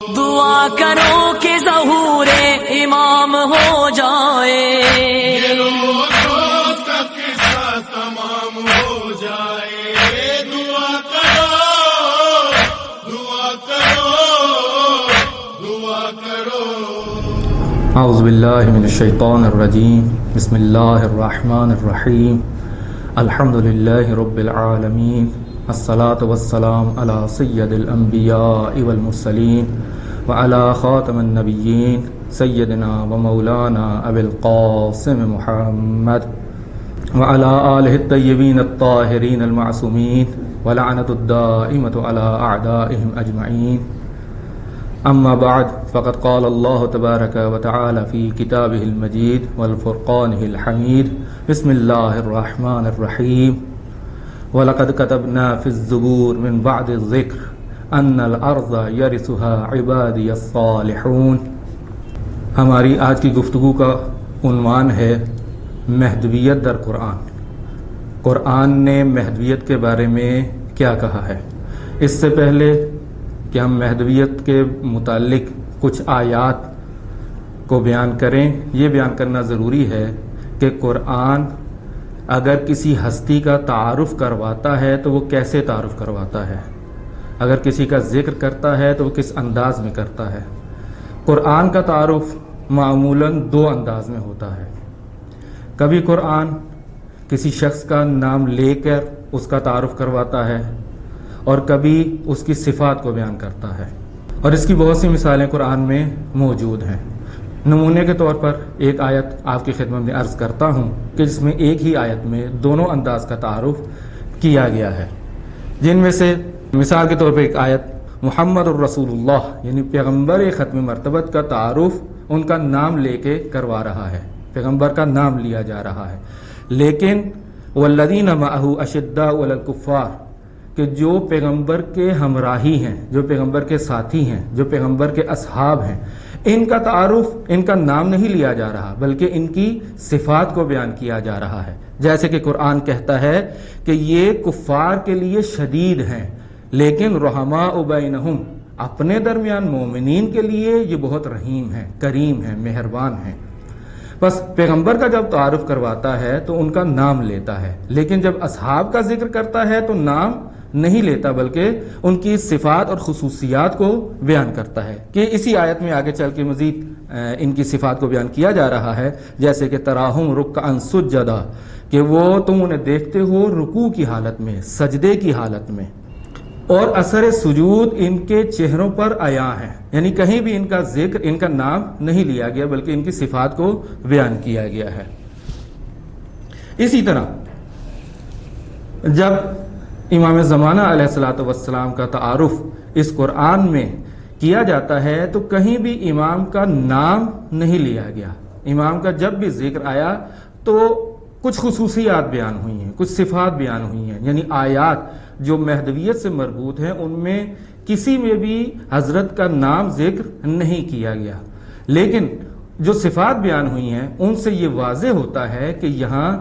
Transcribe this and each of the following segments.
دعا کرو کہ ظہور امام ہو جائے، یہ روز کا قصہ تمام ہو جائے، دعا کرو دعا کرو دعا کرو۔ اعوذ باللہ من الشیطان الرجیم، بسم اللہ الرحمن الرحیم، الحمد للہ رب العالمین، الصلاة والسلام علی سید الانبیاء والمرسلین وعلی خاتم النبیین سیدنا و مولانا ابی القاسم محمد وعلی آلہ الطیبین الطاہرین المعصومین ولعنت الدائمۃ علی اعدائہم اجمعین۔ اما بعد فقد قال اللہ تبارک و تعالی فی کتابہ المجید والفرقانہ الحمید، بسم اللہ الرحمن الرحیم، وَلَقَدْ كَتَبْنَا فِي الزُّبُورِ مِنْ بَعْدِ الذِّكْرِ أَنَّ الْأَرْضَ يَرِثُهَا عِبَادِيَ الصَّالِحُونَ۔ ہماری آج کی گفتگو کا عنوان ہے مہدویت در قرآن۔ قرآن نے مہدویت کے بارے میں کیا کہا ہے؟ اس سے پہلے کہ ہم مہدویت کے متعلق کچھ آیات کو بیان کریں، یہ بیان کرنا ضروری ہے کہ قرآن اگر کسی ہستی کا تعارف کرواتا ہے تو وہ کیسے تعارف کرواتا ہے، اگر کسی کا ذکر کرتا ہے تو وہ کس انداز میں کرتا ہے۔ قرآن کا تعارف معمولاً دو انداز میں ہوتا ہے۔ کبھی قرآن کسی شخص کا نام لے کر اس کا تعارف کرواتا ہے، اور کبھی اس کی صفات کو بیان کرتا ہے، اور اس کی بہت سی مثالیں قرآن میں موجود ہیں۔ نمونے کے طور پر ایک آیت آپ کی خدمت میں عرض کرتا ہوں کہ جس میں ایک ہی آیت میں دونوں انداز کا تعارف کیا گیا ہے، جن میں سے مثال کے طور پر ایک آیت محمد الرسول اللہ یعنی پیغمبر ختم مرتبت کا تعارف ان کا نام لے کے کروا رہا ہے، پیغمبر کا نام لیا جا رہا ہے، لیکن والذین معہ اشداء علی الکفار، کہ جو پیغمبر کے ہمراہی ہیں، جو پیغمبر کے ساتھی ہیں، جو پیغمبر کے اصحاب ہیں، ان کا تعارف، ان کا نام نہیں لیا جا رہا بلکہ ان کی صفات کو بیان کیا جا رہا ہے۔ جیسے کہ قرآن کہتا ہے کہ یہ کفار کے لیے شدید ہیں لیکن رحماء بینہم، اپنے درمیان مومنین کے لیے یہ بہت رحیم ہیں، کریم ہیں، مہربان ہیں۔ بس پیغمبر کا جب تعارف کرواتا ہے تو ان کا نام لیتا ہے، لیکن جب اصحاب کا ذکر کرتا ہے تو نام نہیں لیتا بلکہ ان کی صفات اور خصوصیات کو بیان کرتا ہے، کہ اسی آیت میں آگے چل کے مزید ان کی صفات کو بیان کیا جا رہا ہے، جیسے کہ تراہم رکعا سجدا، کہ وہ تم انہیں دیکھتے ہو رکوع کی حالت میں، سجدے کی حالت میں، اور اثر سجود ان کے چہروں پر عیاں ہے، یعنی کہیں بھی ان کا ذکر، ان کا نام نہیں لیا گیا بلکہ ان کی صفات کو بیان کیا گیا ہے۔ اسی طرح جب امام زمانہ علیہ الصلوۃ والسلام کا تعارف اس قرآن میں کیا جاتا ہے تو کہیں بھی امام کا نام نہیں لیا گیا، امام کا جب بھی ذکر آیا تو کچھ خصوصیات بیان ہوئی ہیں، کچھ صفات بیان ہوئی ہیں، یعنی آیات جو مہدویت سے مربوط ہیں ان میں کسی میں بھی حضرت کا نام ذکر نہیں کیا گیا، لیکن جو صفات بیان ہوئی ہیں ان سے یہ واضح ہوتا ہے کہ یہاں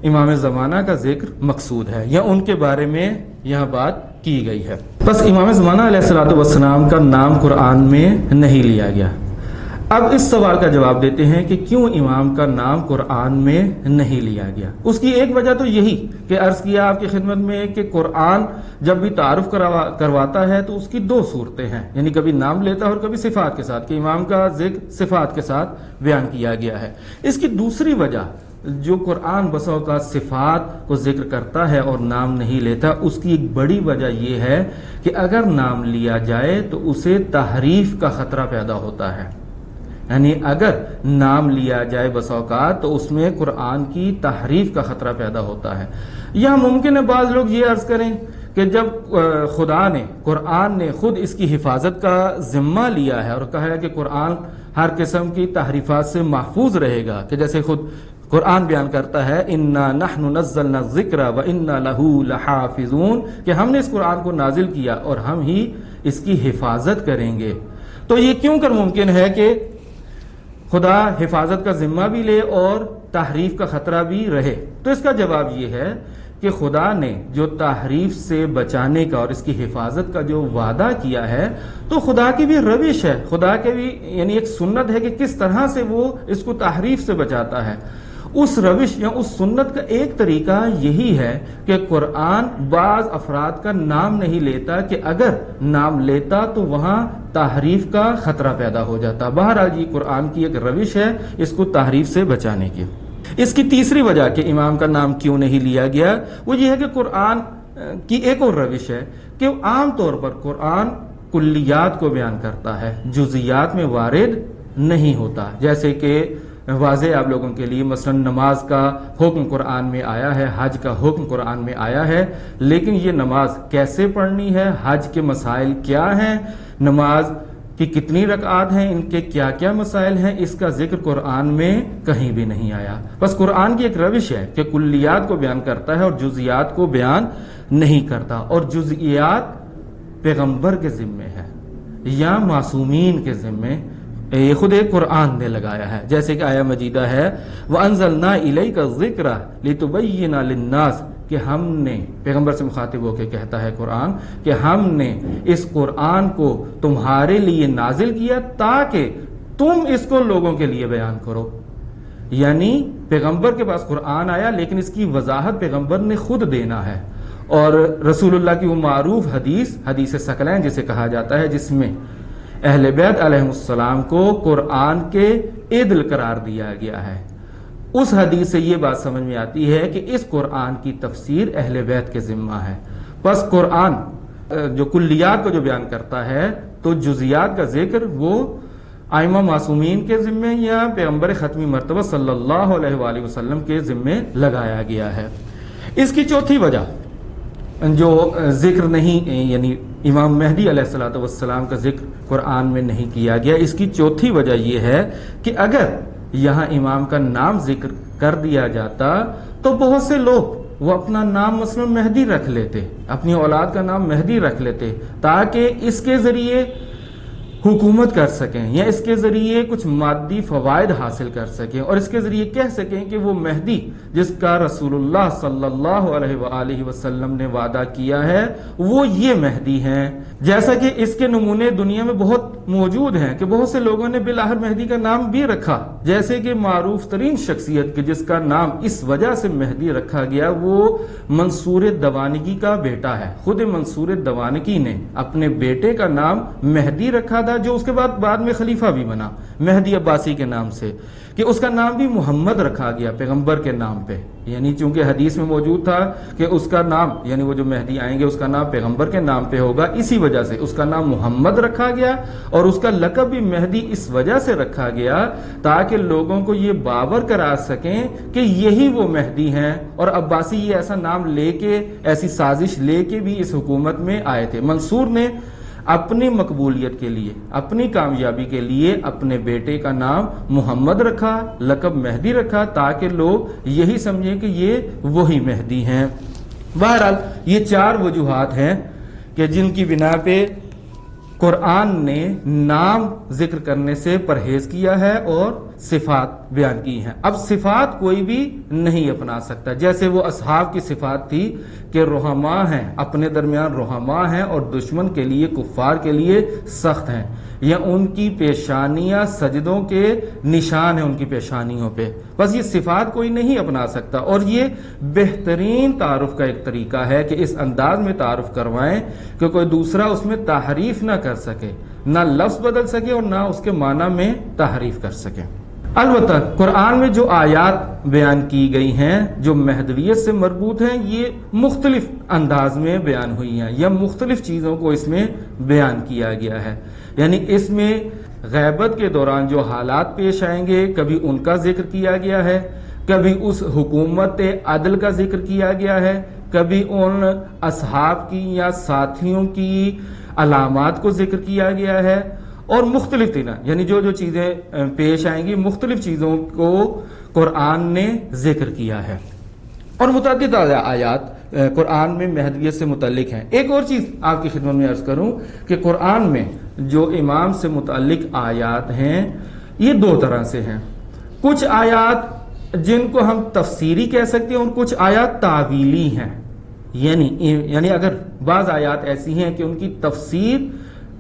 امام زمانہ کا ذکر مقصود ہے یا ان کے بارے میں یہاں بات کی گئی ہے۔ بس امام زمانہ علیہ الصلوۃ والسلام کا نام قرآن میں نہیں لیا گیا۔ اب اس سوال کا جواب دیتے ہیں کہ کیوں امام کا نام قرآن میں نہیں لیا گیا۔ اس کی ایک وجہ تو یہی کہ عرض کیا آپ کی خدمت میں کہ قرآن جب بھی تعارف کرواتا ہے تو اس کی دو صورتیں ہیں، یعنی کبھی نام لیتا ہے اور کبھی صفات کے ساتھ، کہ امام کا ذکر صفات کے ساتھ بیان کیا گیا ہے۔ اس کی دوسری وجہ جو قرآن بسا اوقات صفات کو ذکر کرتا ہے اور نام نہیں لیتا، اس کی ایک بڑی وجہ یہ ہے کہ اگر نام لیا جائے تو اسے تحریف کا خطرہ پیدا ہوتا ہے، یعنی اگر نام لیا جائے بسا اوقات تو اس میں قرآن کی تحریف کا خطرہ پیدا ہوتا ہے۔ یا ممکن ہے بعض لوگ یہ عرض کریں کہ جب خدا نے، قرآن نے خود اس کی حفاظت کا ذمہ لیا ہے اور کہا ہے کہ قرآن ہر قسم کی تحریفات سے محفوظ رہے گا، کہ جیسے خود قرآن بیان کرتا ہے اِنَّا نَحْنُ نَزَّلْنَا الذِّكْرَ وَإِنَّا لَهُ لَحَافِظُونَ، کہ ہم نے اس قرآن کو نازل کیا اور ہم ہی اس کی حفاظت کریں گے۔ تو یہ کیوں کر ممکن ہے کہ خدا حفاظت کا ذمہ بھی لے اور تحریف کا خطرہ بھی رہے؟ تو اس کا جواب یہ ہے کہ خدا نے جو تحریف سے بچانے کا اور اس کی حفاظت کا جو وعدہ کیا ہے تو خدا کی بھی روش ہے، خدا کے بھی یعنی ایک سنت ہے کہ کس طرح سے وہ اس کو تحریف سے بچاتا ہے۔ اس روش یا اس سنت کا ایک طریقہ یہی ہے کہ قرآن بعض افراد کا نام نہیں لیتا کہ اگر نام لیتا تو وہاں تحریف کا خطرہ پیدا ہو جاتا۔ بہرحال یہ قرآن کی ایک روش ہے اس کو تحریف سے بچانے کی۔ اس کی تیسری وجہ کہ امام کا نام کیوں نہیں لیا گیا وہ یہ ہے کہ قرآن کی ایک اور روش ہے کہ عام طور پر قرآن کلیات کو بیان کرتا ہے، جزیات میں وارد نہیں ہوتا۔ جیسے کہ واضح آپ لوگوں کے لیے مثلا نماز کا حکم قرآن میں آیا ہے، حج کا حکم قرآن میں آیا ہے، لیکن یہ نماز کیسے پڑھنی ہے، حج کے مسائل کیا ہیں، نماز کی کتنی رکعات ہیں، ان کے کیا کیا مسائل ہیں، اس کا ذکر قرآن میں کہیں بھی نہیں آیا۔ بس قرآن کی ایک روش ہے کہ کلیات کو بیان کرتا ہے اور جزیات کو بیان نہیں کرتا، اور جزیات پیغمبر کے ذمے ہے یا معصومین کے ذمے، یہ خود ایک قرآن نے لگایا ہے۔ جیسے کہ آیہ مجیدہ ہے وَأَنزَلْنَا إِلَيْكَ الذِّكْرَ لِتُبَيِّنَ لِلنَّاسِ، کہ ہم نے پیغمبر سے مخاطب ہو کے کہتا ہے قرآن کہ ہم نے اس قرآن کو تمہارے لیے نازل کیا تاکہ تم اس کو لوگوں کے لیے بیان کرو۔ یعنی پیغمبر کے پاس قرآن آیا لیکن اس کی وضاحت پیغمبر نے خود دینا ہے، اور رسول اللہ کی وہ معروف حدیث ثقلین جسے کہا جاتا ہے، جس میں اہل بیت علیہ السلام کو قرآن کے عدل قرار دیا گیا ہے، اس حدیث سے یہ بات سمجھ میں آتی ہے کہ اس قرآن کی تفسیر اہل بیت کے ذمہ ہے۔ بس قرآن جو کلیات کو جو بیان کرتا ہے تو جزیات کا ذکر وہ ائمہ معصومین کے ذمے یا پیغمبر ختمی مرتبہ صلی اللہ علیہ وآلہ وسلم کے ذمے لگایا گیا ہے۔ اس کی چوتھی وجہ جو ذکر نہیں، یعنی امام مہدی علیہ الصلوۃ والسلام کا ذکر قرآن میں نہیں کیا گیا، اس کی چوتھی وجہ یہ ہے کہ اگر یہاں امام کا نام ذکر کر دیا جاتا تو بہت سے لوگ وہ اپنا نام مثلا مہدی رکھ لیتے، اپنی اولاد کا نام مہدی رکھ لیتے تاکہ اس کے ذریعے حکومت کر سکیں یا اس کے ذریعے کچھ مادی فوائد حاصل کر سکیں، اور اس کے ذریعے کہہ سکیں کہ وہ مہدی جس کا رسول اللہ صلی اللہ علیہ وآلہ وسلم نے وعدہ کیا ہے وہ یہ مہدی ہیں۔ جیسا کہ اس کے نمونے دنیا میں بہت موجود ہیں کہ بہت سے لوگوں نے بالآخر مہدی کا نام بھی رکھا، جیسے کہ معروف ترین شخصیت کہ جس کا نام اس وجہ سے مہدی رکھا گیا وہ منصور دوانگی کا بیٹا ہے۔ خود منصور دوانگی نے اپنے بیٹے کا نام مہدی رکھا تھا، جو اس کے بعد میں خلیفہ بھی بنا مہدی عباسی کے نام سے، کہ اس کا نام بھی محمد رکھا گیا پیغمبر کے نام پہ، یعنی چونکہ حدیث میں موجود تھا کہ اس کا نام یعنی وہ جو مہدی آئیں گے اس کا نام پیغمبر کے نام پہ ہوگا، اسی وجہ سے اس کا نام محمد رکھا گیا، اور اس کا لقب بھی مہدی اس وجہ سے رکھا گیا تاکہ لوگوں کو یہ باور کرا سکیں کہ یہی وہ مہدی ہیں، اور عباسی یہ ایسا نام لے کے، ایسی سازش لے کے بھی اس حکومت میں آئے تھے۔ منصور نے اپنی مقبولیت کے لیے، اپنی کامیابی کے لیے اپنے بیٹے کا نام محمد رکھا، لقب مہدی رکھا، تاکہ لوگ یہی سمجھیں کہ یہ وہی مہدی ہیں۔ بہرحال یہ چار وجوہات ہیں کہ جن کی بنا پہ قرآن نے نام ذکر کرنے سے پرہیز کیا ہے اور صفات بیان کی ہیں۔ اب صفات کوئی بھی نہیں اپنا سکتا، جیسے وہ اصحاب کی صفات تھی کہ رحماء ہیں، اپنے درمیان رحماء ہیں اور دشمن کے لیے، کفار کے لیے سخت ہیں، یا ان کی پیشانیاں سجدوں کے نشان ہیں ان کی پیشانیوں پہ، بس یہ صفات کوئی نہیں اپنا سکتا، اور یہ بہترین تعارف کا ایک طریقہ ہے کہ اس انداز میں تعارف کروائیں کہ کوئی دوسرا اس میں تحریف نہ کر سکے، نہ لفظ بدل سکے اور نہ اس کے معنی میں تحریف کر سکے۔ البتہ قرآن میں جو آیات بیان کی گئی ہیں جو مہدویت سے مربوط ہیں، یہ مختلف انداز میں بیان ہوئی ہیں یا مختلف چیزوں کو اس میں بیان کیا گیا ہے، یعنی اس میں غیبت کے دوران جو حالات پیش آئیں گے کبھی ان کا ذکر کیا گیا ہے، کبھی اس حکومت عدل کا ذکر کیا گیا ہے، کبھی ان اصحاب کی یا ساتھیوں کی علامات کو ذکر کیا گیا ہے، اور مختلف طرح یعنی جو چیزیں پیش آئیں گی مختلف چیزوں کو قرآن نے ذکر کیا ہے، اور متعدد آیات قرآن میں مہدویت سے متعلق ہیں۔ ایک اور چیز آپ کی خدمت میں عرض کروں کہ قرآن میں جو امام سے متعلق آیات ہیں یہ دو طرح سے ہیں۔ کچھ آیات جن کو ہم تفسیری کہہ سکتے ہیں اور کچھ آیات تعویلی ہیں، یعنی اگر بعض آیات ایسی ہیں کہ ان کی تفسیر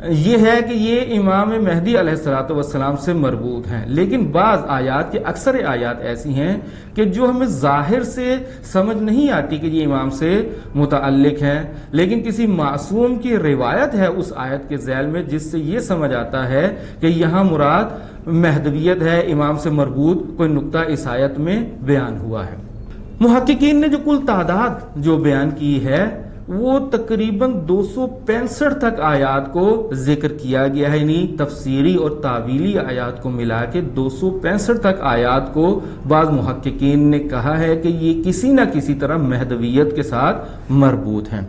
یہ ہے کہ یہ امام مہدی علیہ الصلوۃ والسلام سے مربوط ہیں، لیکن بعض آیات کے اکثر آیات ایسی ہیں کہ جو ہمیں ظاہر سے سمجھ نہیں آتی کہ یہ امام سے متعلق ہیں، لیکن کسی معصوم کی روایت ہے اس آیت کے ذیل میں جس سے یہ سمجھ آتا ہے کہ یہاں مراد مہدویت ہے، امام سے مربوط کوئی نقطہ اس آیت میں بیان ہوا ہے۔ محققین نے جو کل تعداد جو بیان کی ہے وہ تقریباً 265 تک آیات کو ذکر کیا گیا ہے، یعنی تفسیری اور تعویلی آیات کو ملا کے 265 تک آیات کو بعض محققین نے کہا ہے کہ یہ کسی نہ کسی طرح مہدویت کے ساتھ مربوط ہیں۔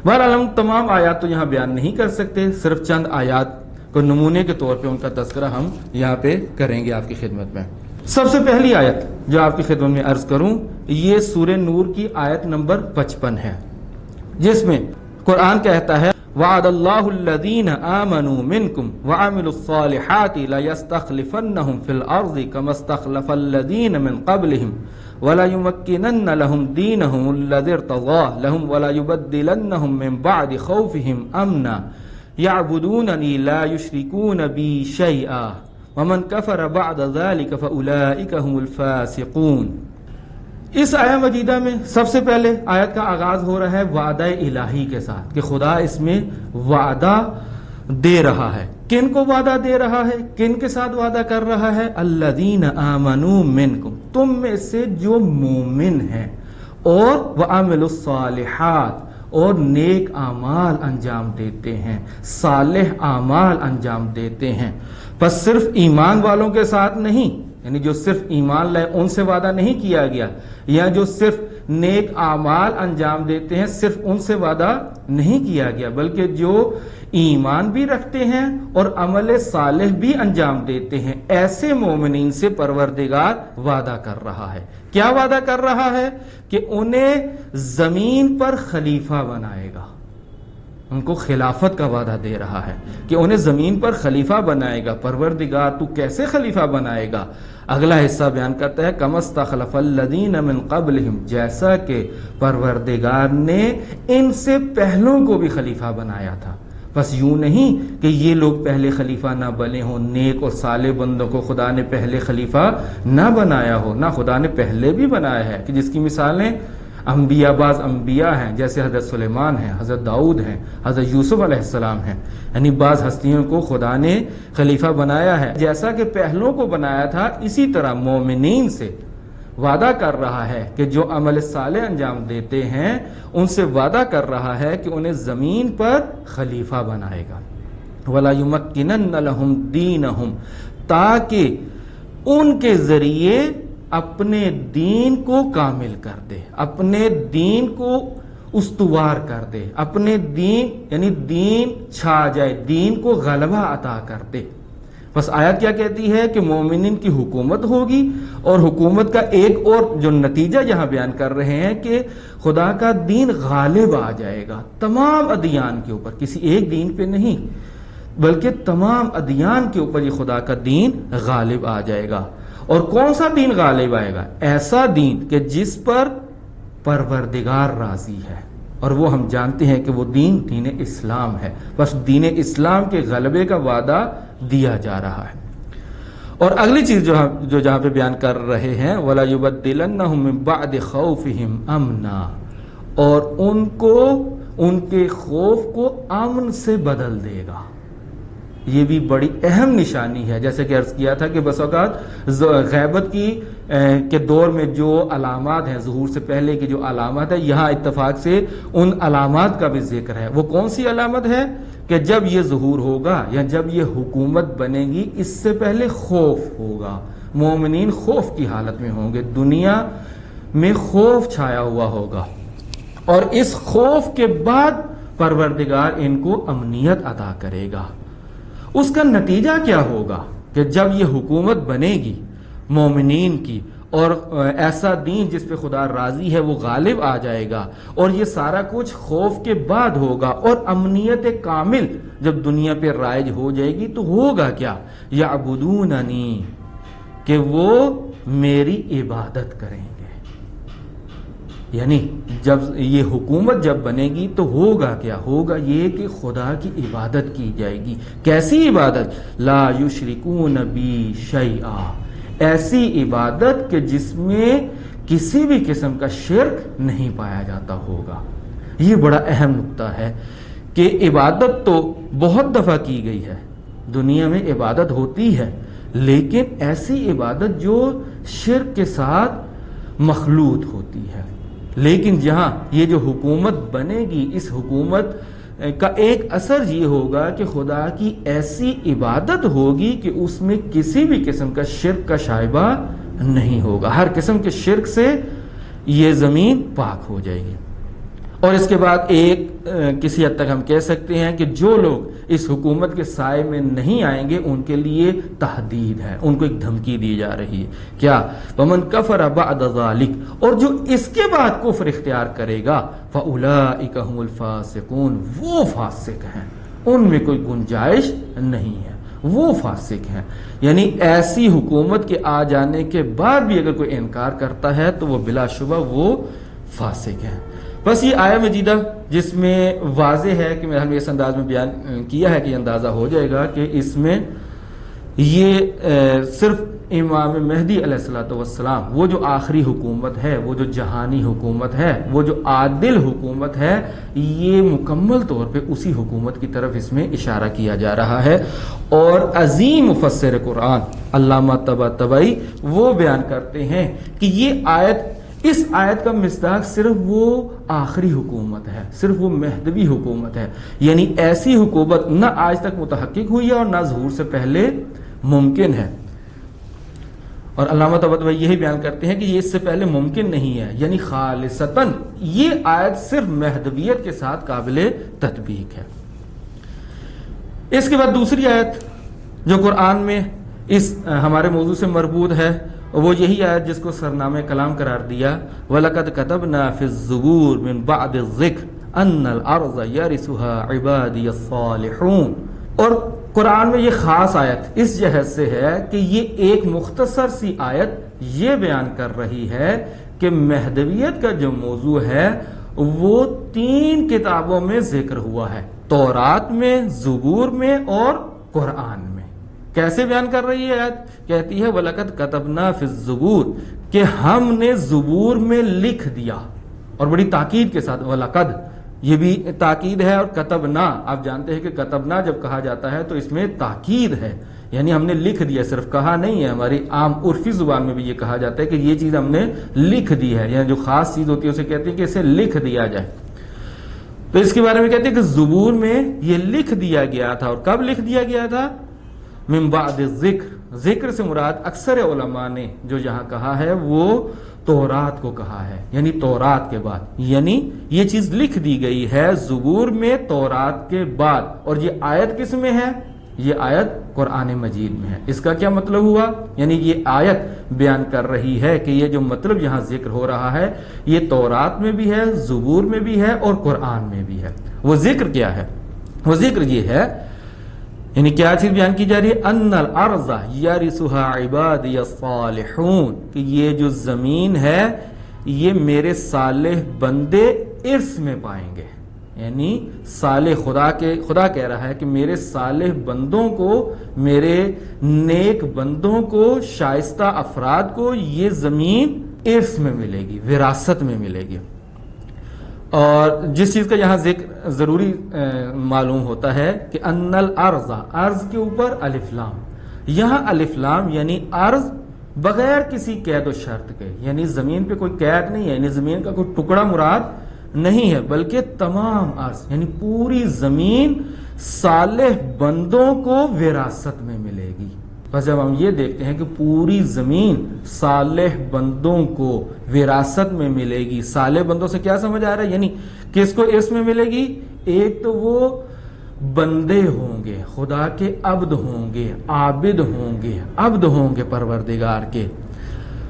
بہرحال ہم تمام آیات تو یہاں بیان نہیں کر سکتے، صرف چند آیات کو نمونے کے طور پہ ان کا تذکرہ ہم یہاں پہ کریں گے آپ کی خدمت میں۔ سب سے پہلی آیت جو آپ کی خدمت میں عرض کروں یہ سورہ نور کی آیت نمبر 55 ہے، جس میں قرآن کہتا ہے وعد اللہ الذین آمنوا منکم وعملوا الصالحات لیستخلفنہم فی الارض کما استخلف الذین من قبلہم وَلَيُمَكِّنَنَّ لَهُمْ دِينَهُمُ الَّذِي ارْتَضَىٰ لَهُمْ وَلَيُبَدِّلَنَّهُمْ مِنْ بَعْدِ خَوْفِهِمْ أَمْنًا يَعْبُدُونَنِي لَا يُشْرِكُونَ بِي شَيْئًا وَمَنْ كَفَرَ بَعْدَ ذَلِكَ فَأُولَٰئِكَ هُمُ الْفَاسِقُونَ۔ اس آیہ مجیدہ میں سب سے پہلے آیت کا آغاز ہو رہا ہے وعدہ الہی کے ساتھ کہ خدا اس میں وعدہ دے رہا ہے۔ کن کو وعدہ دے رہا ہے؟ کن کے ساتھ وعدہ کر رہا ہے؟ الذین آمنوا منکم، تم میں سے جو مومن ہیں اور وعملوا الصالحات اور نیک اعمال انجام دیتے ہیں، صالح اعمال انجام دیتے ہیں۔ بس صرف ایمان والوں کے ساتھ نہیں، یعنی جو صرف ایمان لائے ان سے وعدہ نہیں کیا گیا، یا جو صرف نیک اعمال انجام دیتے ہیں صرف ان سے وعدہ نہیں کیا گیا، بلکہ جو ایمان بھی رکھتے ہیں اور عمل صالح بھی انجام دیتے ہیں، ایسے مومنین سے پروردگار وعدہ کر رہا ہے۔ کیا وعدہ کر رہا ہے؟ کہ انہیں زمین پر خلیفہ بنائے گا، ان کو خلافت کا وعدہ دے رہا ہے کہ انہیں زمین پر خلیفہ بنائے گا۔ پروردگار تو کیسے خلیفہ بنائے گا؟ اگلا حصہ بیان کرتا ہے کما استخلف الذین من قبلہم، جیسا کہ پروردگار نے ان سے پہلوں کو بھی خلیفہ بنایا تھا۔ بس یوں نہیں کہ یہ لوگ پہلے خلیفہ نہ بنے ہوں، نیک اور صالح بندوں کو خدا نے پہلے خلیفہ نہ بنایا ہو، نہ خدا نے پہلے بھی بنایا ہے، کہ جس کی مثالیں انبیاء، بعض انبیاء ہیں جیسے حضرت سلیمان ہیں، حضرت داؤد ہیں، حضرت یوسف علیہ السلام ہیں، یعنی بعض ہستیوں کو خدا نے خلیفہ بنایا ہے۔ جیسا کہ پہلوں کو بنایا تھا، اسی طرح مومنین سے وعدہ کر رہا ہے کہ جو عمل صالح انجام دیتے ہیں ان سے وعدہ کر رہا ہے کہ انہیں زمین پر خلیفہ بنائے گا۔ وَلَيُمَكِّنَنَّ لَهُمْ دِينَهُمْ، تاکہ ان کے ذریعے اپنے دین کو کامل کر دے، اپنے دین کو استوار کر دے، اپنے دین یعنی دین چھا جائے، دین کو غلبہ عطا کر دے۔ بس آیت کیا کہتی ہے کہ مومنین کی حکومت ہوگی، اور حکومت کا ایک اور جو نتیجہ یہاں بیان کر رہے ہیں کہ خدا کا دین غالب آ جائے گا تمام ادیان کے اوپر، کسی ایک دین پہ نہیں بلکہ تمام ادیان کے اوپر یہ خدا کا دین غالب آ جائے گا۔ اور کون سا دین غالب آئے گا؟ ایسا دین کہ جس پر پروردگار راضی ہے، اور وہ ہم جانتے ہیں کہ وہ دین اسلام ہے۔ بس دین اسلام کے غلبے کا وعدہ دیا جا رہا ہے۔ اور اگلی چیز جو جہاں پہ بیان کر رہے ہیں وَلَيُبَدِّلَنَّهُم مِّن بَعْدِ خَوْفِهِمْ أَمْنًا، اور ان کو ان کے خوف کو امن سے بدل دے گا۔ یہ بھی بڑی اہم نشانی ہے، جیسے کہ عرض کیا تھا کہ بس اوقات غیبت کے دور میں جو علامات ہیں، ظہور سے پہلے کی جو علامات ہے، یہاں اتفاق سے ان علامات کا بھی ذکر ہے۔ وہ کون سی علامت ہے؟ کہ جب یہ ظہور ہوگا یا جب یہ حکومت بنے گی، اس سے پہلے خوف ہوگا، مومنین خوف کی حالت میں ہوں گے، دنیا میں خوف چھایا ہوا ہوگا، اور اس خوف کے بعد پروردگار ان کو امنیت عطا کرے گا۔ اس کا نتیجہ کیا ہوگا؟ کہ جب یہ حکومت بنے گی مومنین کی، اور ایسا دین جس پہ خدا راضی ہے وہ غالب آ جائے گا، اور یہ سارا کچھ خوف کے بعد ہوگا، اور امنیت کامل جب دنیا پہ رائج ہو جائے گی تو ہوگا کیا؟ یعبدوننی، کہ وہ میری عبادت کریں گے. یعنی جب یہ حکومت جب بنے گی تو ہوگا کیا؟ ہوگا یہ کہ خدا کی عبادت کی جائے گی. کیسی عبادت؟ لا یشرکون بی شیئا، ایسی عبادت کہ جس میں کسی بھی قسم کا شرک نہیں پایا جاتا ہوگا. یہ بڑا اہم نقطہ ہے کہ عبادت تو بہت دفعہ کی گئی ہے، دنیا میں عبادت ہوتی ہے، لیکن ایسی عبادت جو شرک کے ساتھ مخلوط ہوتی ہے. لیکن جہاں یہ جو حکومت بنے گی، اس حکومت کا ایک اثر یہ ہوگا کہ خدا کی ایسی عبادت ہوگی کہ اس میں کسی بھی قسم کا شرک کا شائبہ نہیں ہوگا. ہر قسم کے شرک سے یہ زمین پاک ہو جائے گی. اور اس کے بعد ایک کسی حد تک ہم کہہ سکتے ہیں کہ جو لوگ اس حکومت کے سائے میں نہیں آئیں گے ان کے لیے تحدید ہے، ان کو ایک دھمکی دی جا رہی ہے. کیا؟ وَمَنْ كَفَرَ بَعْدَ ذَلِكَ، اور جو اس کے بعد کفر اختیار کرے گا فَأُولَئِكَ هُمُ الْفَاسِقُونَ، وہ فاسق ہیں، ان میں کوئی گنجائش نہیں ہے، وہ فاسق ہیں. یعنی ایسی حکومت کے آ جانے کے بعد بھی اگر کوئی انکار کرتا ہے تو وہ بلا شبہ وہ فاسق ہے. بس یہ آیہ مجیدہ جس میں واضح ہے کہ میں نے اس انداز میں بیان کیا ہے کہ یہ اندازہ ہو جائے گا کہ اس میں یہ صرف امام مہدی علیہ الصلوۃ والسلام، وہ جو آخری حکومت ہے، وہ جو جہانی حکومت ہے، وہ جو عادل حکومت ہے، یہ مکمل طور پہ اسی حکومت کی طرف اس میں اشارہ کیا جا رہا ہے. اور عظیم مفسر قرآن علامہ طباطبائی وہ بیان کرتے ہیں کہ یہ آیت، اس آیت کا مصداق صرف وہ آخری حکومت ہے، صرف وہ مہدوی حکومت ہے. یعنی ایسی حکومت نہ آج تک متحقق ہوئی ہے اور نہ ظہور سے پہلے ممکن ہے. اور علامہ طباطبائی یہی بیان کرتے ہیں کہ یہ اس سے پہلے ممکن نہیں ہے. یعنی خالصتاً یہ آیت صرف مہدویت کے ساتھ قابل تطبیق ہے. اس کے بعد دوسری آیت جو قرآن میں اس ہمارے موضوع سے مربوط ہے وہ یہی آیت جس کو سرنامہ کلام قرار دیا، وَلَقَدْ كَتَبْنَا فِي الزُّبُورِ مِن بَعْدِ الذِّكْرِ أَنَّ الْأَرْضَ يَرِثُهَا عِبَادِيَ الصَّالِحُونَ. اور قرآن میں یہ خاص آیت اس جہت سے ہے کہ یہ ایک مختصر سی آیت یہ بیان کر رہی ہے کہ مہدویت کا جو موضوع ہے وہ 3 کتابوں میں ذکر ہوا ہے، تورات میں، زبور میں اور قرآن میں. کیسے بیان کر رہی ہے آیت؟ کہتی ہے وَلَقَدْ كَتَبْنَا فِي الزُّبُورِ، کہ ہم نے زبور میں لکھ دیا. اور بڑی تاکید کے ساتھ وَلَقَدْ، یہ بھی تاکید ہے. اور کتبنا، آپ جانتے ہیں کہ کتبنا جب کہا جاتا ہے تو اس میں تاکید ہے، یعنی ہم نے لکھ دیا، صرف کہا نہیں ہے. ہماری عام عرفی زبان میں بھی یہ کہا جاتا ہے کہ یہ چیز ہم نے لکھ دی ہے، یعنی جو خاص چیز ہوتی ہے اسے کہتے ہیں کہ اسے لکھ دیا جائے. تو اس کے بارے میں کہتے ہیں کہ زبور میں یہ لکھ دیا گیا تھا. اور کب لکھ دیا گیا تھا؟ من بعد الذکر. ذکر سے مراد اکثر علماء نے جو یہاں کہا ہے وہ تورات کو کہا ہے، یعنی تورات کے بعد. یعنی یہ چیز لکھ دی گئی ہے زبور میں تورات کے بعد. اور یہ آیت کس میں ہے؟ یہ آیت قرآن مجید میں ہے. اس کا کیا مطلب ہوا؟ یعنی یہ آیت بیان کر رہی ہے کہ یہ جو مطلب یہاں ذکر ہو رہا ہے یہ تورات میں بھی ہے، زبور میں بھی ہے اور قرآن میں بھی ہے. وہ ذکر کیا ہے؟ وہ ذکر یہ ہے، یعنی کیا چیز بیان کی جا رہی ہے؟ ان الارض یرثها عبادی الصالحون، کہ یہ جو زمین ہے یہ میرے صالح بندے ارث میں پائیں گے. یعنی صالح خدا کہہ رہا ہے کہ میرے صالح بندوں کو، میرے نیک بندوں کو، شائستہ افراد کو یہ زمین ارث میں ملے گی، وراثت میں ملے گی. اور جس چیز کا یہاں ذکر ضروری معلوم ہوتا ہے کہ ان الارض، ارض کے اوپر الف لام. یہاں الف لام یعنی ارض بغیر کسی قید و شرط کے، یعنی زمین پہ کوئی قید نہیں ہے، یعنی زمین کا کوئی ٹکڑا مراد نہیں ہے، بلکہ تمام ارض، یعنی پوری زمین صالح بندوں کو وراثت میں ملے گی. بس جب ہم یہ دیکھتے ہیں کہ پوری زمین صالح بندوں کو وراثت میں ملے گی، صالح بندوں سے کیا سمجھ آ رہا ہے؟ یعنی کس کو اس میں ملے گی؟ ایک تو وہ بندے ہوں گے، خدا کے عبد ہوں گے، عابد ہوں گے، عبد ہوں گے پروردگار کے.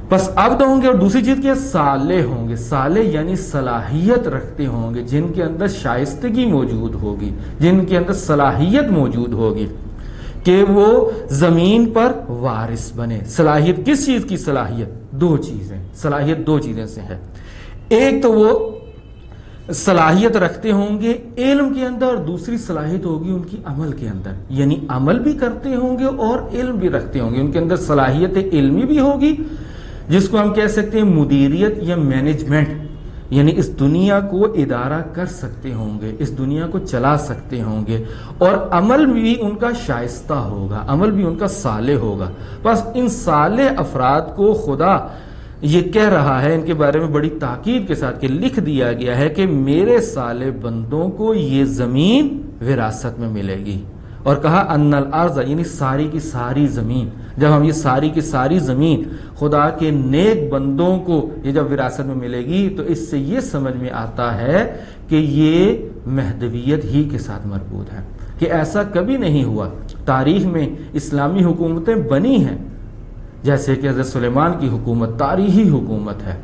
بس عبد ہوں گے. اور دوسری چیز کیا؟ صالح ہوں گے. صالح یعنی صلاحیت رکھتے ہوں گے، جن کے اندر شائستگی موجود ہوگی، جن کے اندر صلاحیت موجود ہوگی کہ وہ زمین پر وارث بنے. صلاحیت کس چیز کی صلاحیت؟ دو چیزیں. صلاحیت دو چیزیں سے ہے. ایک تو وہ صلاحیت رکھتے ہوں گے علم کے اندر، اور دوسری صلاحیت ہوگی ان کی عمل کے اندر. یعنی عمل بھی کرتے ہوں گے اور علم بھی رکھتے ہوں گے. ان کے اندر صلاحیت علمی بھی ہوگی، جس کو ہم کہہ سکتے ہیں مدیریت یا مینجمنٹ. یعنی اس دنیا کو ادارہ کر سکتے ہوں گے، اس دنیا کو چلا سکتے ہوں گے، اور عمل بھی ان کا شائستہ ہوگا، عمل بھی ان کا صالح ہوگا. بس ان صالح افراد کو خدا یہ کہہ رہا ہے ان کے بارے میں بڑی تاکید کے ساتھ کہ لکھ دیا گیا ہے کہ میرے صالح بندوں کو یہ زمین وراثت میں ملے گی. اور کہا ان الارض، یعنی ساری کی ساری زمین. جب ہم یہ ساری کی ساری زمین خدا کے نیک بندوں کو یہ جب وراثت میں ملے گی تو اس سے یہ سمجھ میں آتا ہے کہ یہ مہدویت ہی کے ساتھ مربوط ہے، کہ ایسا کبھی نہیں ہوا. تاریخ میں اسلامی حکومتیں بنی ہیں، جیسے کہ حضرت سلیمان کی حکومت تاریخی حکومت ہے،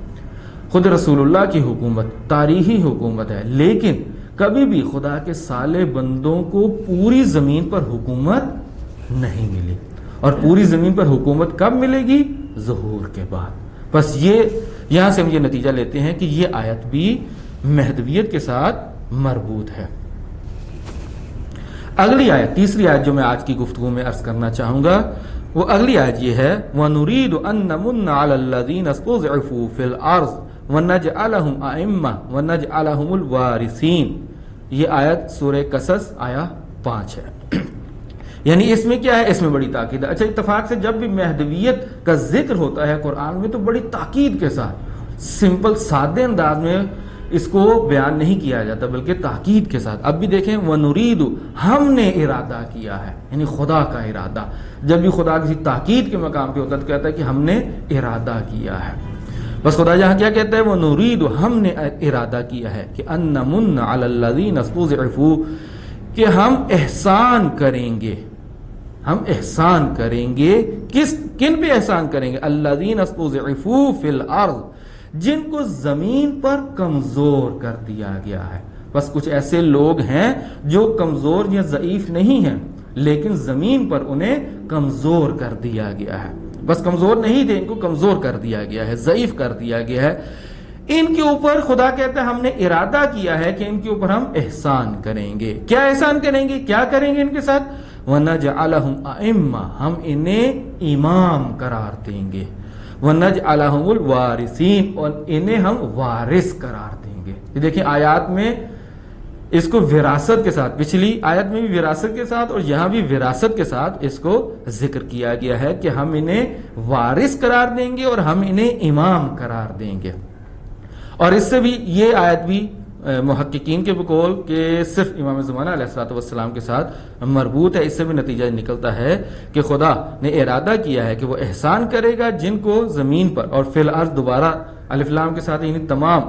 خود رسول اللہ کی حکومت تاریخی حکومت ہے، لیکن کبھی بھی خدا کے صالح بندوں کو پوری زمین پر حکومت نہیں ملی. اور پوری زمین پر حکومت کب ملے گی؟ ظہور کے بعد. بس یہ یہاں سے ہم یہ نتیجہ لیتے ہیں کہ یہ آیت بھی مہدویت کے ساتھ مربوط ہے. اگلی آیت، تیسری آیت جو میں آج کی گفتگو میں عرض کرنا چاہوں گا، وہ اگلی آیت یہ ہے وَنُرِيدُ أَن نَّمُنَّ عَلَى الَّذِينَ اسْتُضْعِفُوا فِي الْأَرْضِ وَنَجْعَلَهُمْ أَئِمَّةً وَنَجْعَلَهُمُ الْوَارِثِينَ. یہ آیت سورہ قصص آیا 5 ہے. یعنی اس میں کیا ہے؟ اس میں بڑی تاکید ہے. اچھا، اتفاق سے جب بھی مہدویت کا ذکر ہوتا ہے قرآن میں تو بڑی تاکید کے ساتھ، سمپل سادے انداز میں اس کو بیان نہیں کیا جاتا بلکہ تاکید کے ساتھ. اب بھی دیکھیں وَنُرِيدُ، ہم نے ارادہ کیا ہے، یعنی خدا کا ارادہ. جب بھی خدا کسی تاکید کے مقام پہ ہوتا ہے تو کہتا ہے کہ ہم نے ارادہ کیا ہے. بس خدا یہاں کیا کہتا ہے؟ وَنُرِيدُ، ہم نے ارادہ کیا ہے کہ أَن نَّمُنَّ عَلَى الَّذِينَ اسْتُضْعِفُوا، کہ ہم احسان کریں گے. ہم احسان کریں گے. کن پہ احسان کریں گے؟ الذین استضعفوا فی الارض، جن کو زمین پر کمزور کر دیا گیا ہے. بس کچھ ایسے لوگ ہیں جو کمزور یا ضعیف نہیں ہیں لیکن زمین پر انہیں کمزور کر دیا گیا ہے. بس کمزور نہیں تھے، ان کو کمزور کر دیا گیا ہے، ضعیف کر دیا گیا ہے. ان کے اوپر خدا کہتا ہے ہم نے ارادہ کیا ہے کہ ان کے اوپر ہم احسان کریں گے. کیا احسان کریں گے؟ کیا کریں گے ان کے ساتھ؟ وَنَجْعَلَهُمْ أَئِمَّةً، ہم انہیں امام قرار دیں گے. وَنَجْعَلَهُمُ الْوَارِثِينَ، اور انہیں ہم وارث قرار دیں گے. یہ دیکھیں آیات میں اس کو وراثت کے ساتھ، پچھلی آیت میں بھی وراثت کے ساتھ اور یہاں بھی وراثت کے ساتھ اس کو ذکر کیا گیا ہے کہ ہم انہیں وارث قرار دیں گے اور ہم انہیں امام قرار دیں گے. اور اس سے بھی یہ آیت بھی محققین کے بقول کہ صرف امام زمانہ علیہ الصلوۃ والسلام کے ساتھ مربوط ہے. اس سے بھی نتیجہ نکلتا ہے کہ خدا نے ارادہ کیا ہے کہ وہ احسان کرے گا جن کو زمین پر، اور فی الارض دوبارہ الف لام کے ساتھ، یعنی تمام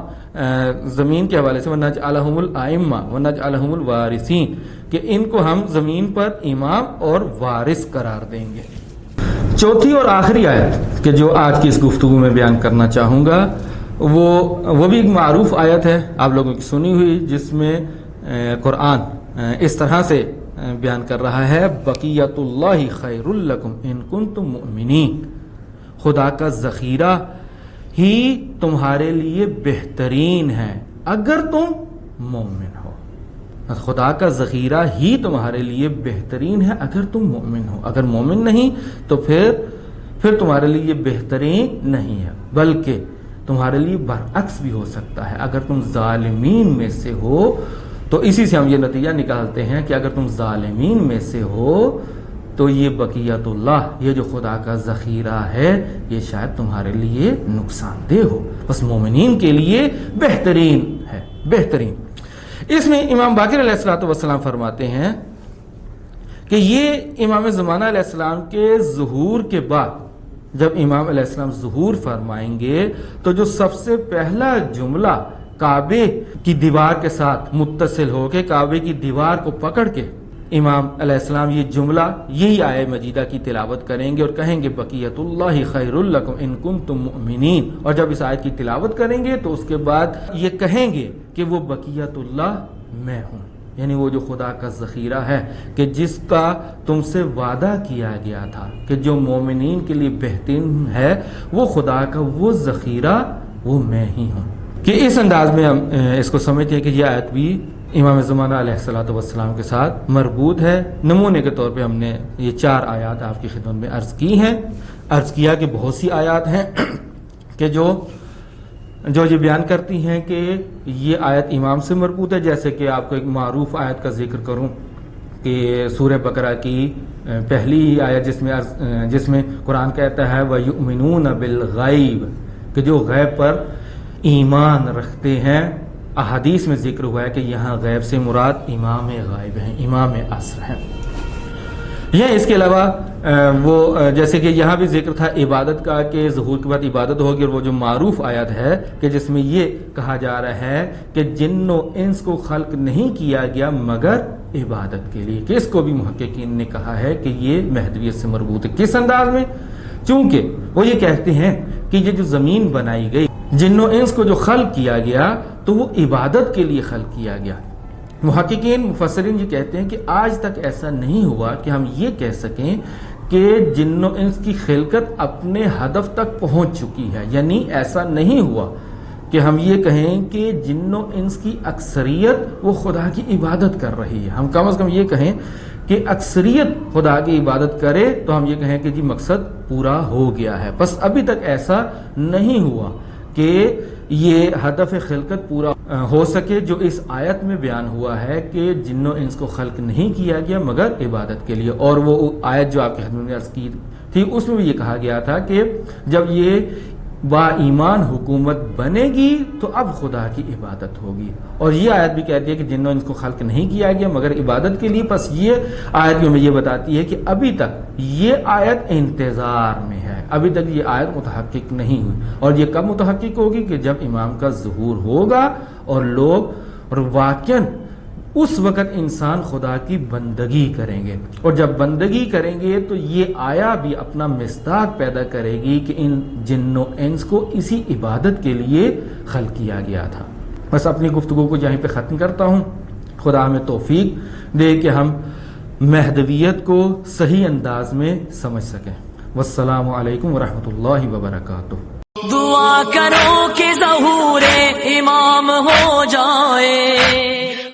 زمین کے حوالے سے وَنَجْعَلَهُمُ الْأَئِمَّةَ وَنَجْعَلَهُمُ الْوَارِثِينَ، کہ ان کو ہم زمین پر امام اور وارث قرار دیں گے. چوتھی اور آخری آیت کہ جو آج کی اس گفتگو میں بیان کرنا چاہوں گا وہ بھی ایک معروف آیت ہے آپ لوگوں کی سنی ہوئی، جس میں قرآن اس طرح سے بیان کر رہا ہے بقیت اللہ خیر لکم ان کنتم مؤمنین، خدا کا ذخیرہ ہی تمہارے لیے بہترین ہے اگر تم مومن ہو. خدا کا ذخیرہ ہی تمہارے لیے بہترین ہے اگر تم مومن ہو. اگر مومن نہیں تو پھر تمہارے لیے بہترین نہیں ہے، بلکہ تمہارے لیے برعکس بھی ہو سکتا ہے. اگر تم ظالمین میں سے ہو تو اسی سے ہم یہ نتیجہ نکالتے ہیں کہ اگر تم ظالمین میں سے ہو تو یہ بقیت اللہ، یہ جو خدا کا ذخیرہ ہے، یہ شاید تمہارے لیے نقصان دہ ہو. بس مومنین کے لیے بہترین ہے، بہترین. اس میں امام باقر علیہ الصلوۃ والسلام فرماتے ہیں کہ یہ امام زمانہ علیہ السلام کے ظہور کے بعد، جب امام علیہ السلام ظہور فرمائیں گے تو جو سب سے پہلا جملہ کعبے کی دیوار کے ساتھ متصل ہو کے کعبے کی دیوار کو پکڑ کے امام علیہ السلام یہ جملہ، یہی آیہ مجیدہ کی تلاوت کریں گے اور کہیں گے بقیت اللہ خیر لکم ان کنتم مؤمنین. اور جب اس آیت کی تلاوت کریں گے تو اس کے بعد یہ کہیں گے کہ وہ بقیت اللہ میں ہوں، یعنی وہ جو خدا کا ذخیرہ ہے کہ جس کا تم سے وعدہ کیا گیا تھا کہ جو مومنین کے لیے بہترین ہے وہ خدا کا وہ ذخیرہ وہ میں ہی ہوں. کہ اس انداز میں ہم اس کو سمجھتے ہیں کہ یہ آیت بھی امام زمانہ علیہ الصلوۃ والسلام کے ساتھ مربوط ہے. نمونے کے طور پہ ہم نے یہ 4 آیات آپ کی خدمت میں عرض کی ہیں. عرض کیا کہ بہت سی آیات ہیں کہ جو یہ بیان کرتی ہیں کہ یہ آیت امام سے مربوط ہے. جیسے کہ آپ کو ایک معروف آیت کا ذکر کروں کہ سورہ بقرہ کی پہلی آیت جس میں قرآن کہتا ہے وَيُؤْمِنُونَ بِالْغَيْبِ کہ جو غیب پر ایمان رکھتے ہیں. احادیث میں ذکر ہوا ہے کہ یہاں غیب سے مراد امام غائب ہیں، امام عصر ہیں. یہ اس کے علاوہ وہ جیسے کہ یہاں بھی ذکر تھا عبادت کا کہ ظہور کے بعد عبادت ہوگی، اور وہ جو معروف آیت ہے کہ جس میں یہ کہا جا رہا ہے کہ جن و انس کو خلق نہیں کیا گیا مگر عبادت کے لیے، کہ اس کو بھی محققین نے کہا ہے کہ یہ مہدویت سے مربوط ہے. کس انداز میں؟ چونکہ وہ یہ کہتے ہیں کہ یہ جو زمین بنائی گئی، جن و انس کو جو خلق کیا گیا تو وہ عبادت کے لیے خلق کیا گیا. محققین مفسرین یہ کہتے ہیں کہ آج تک ایسا نہیں ہوا کہ ہم یہ کہہ سکیں کہ جن و انس کی خلقت اپنے ہدف تک پہنچ چکی ہے. یعنی ایسا نہیں ہوا کہ ہم یہ کہیں کہ جن و انس کی اکثریت وہ خدا کی عبادت کر رہی ہے. ہم کم از کم یہ کہیں کہ اکثریت خدا کی عبادت کرے تو ہم یہ کہیں کہ جی مقصد پورا ہو گیا ہے. بس ابھی تک ایسا نہیں ہوا کہ یہ ہدف خلقت پورا ہو سکے جو اس آیت میں بیان ہوا ہے کہ جن و انس کو خلق نہیں کیا گیا مگر عبادت کے لیے. اور وہ آیت جو آپ کی خدمت میں عرض کی تھی اس میں بھی یہ کہا گیا تھا کہ جب یہ با ایمان حکومت بنے گی تو اب خدا کی عبادت ہوگی. اور یہ آیت بھی کہتی ہے کہ جن و انس کو خلق نہیں کیا گیا مگر عبادت کے لیے. پس یہ آیت میں یہ بتاتی ہے کہ ابھی تک یہ آیت انتظار میں ہے، ابھی تک یہ آیت متحقق نہیں ہوئی. اور یہ کب متحقق ہوگی؟ کہ جب امام کا ظہور ہوگا اور لوگ واقعاً اس وقت انسان خدا کی بندگی کریں گے. اور جب بندگی کریں گے تو یہ آیا بھی اپنا مصداق پیدا کرے گی کہ ان جن و انس کو اسی عبادت کے لیے خلق کیا گیا تھا. بس اپنی گفتگو کو یہیں پہ ختم کرتا ہوں. خدا ہمیں توفیق دے کہ ہم مہدویت کو صحیح انداز میں سمجھ سکیں. والسلام علیکم ورحمۃ اللہ وبرکاتہ. دعا کرو کہ ظہور امام ہو جائے.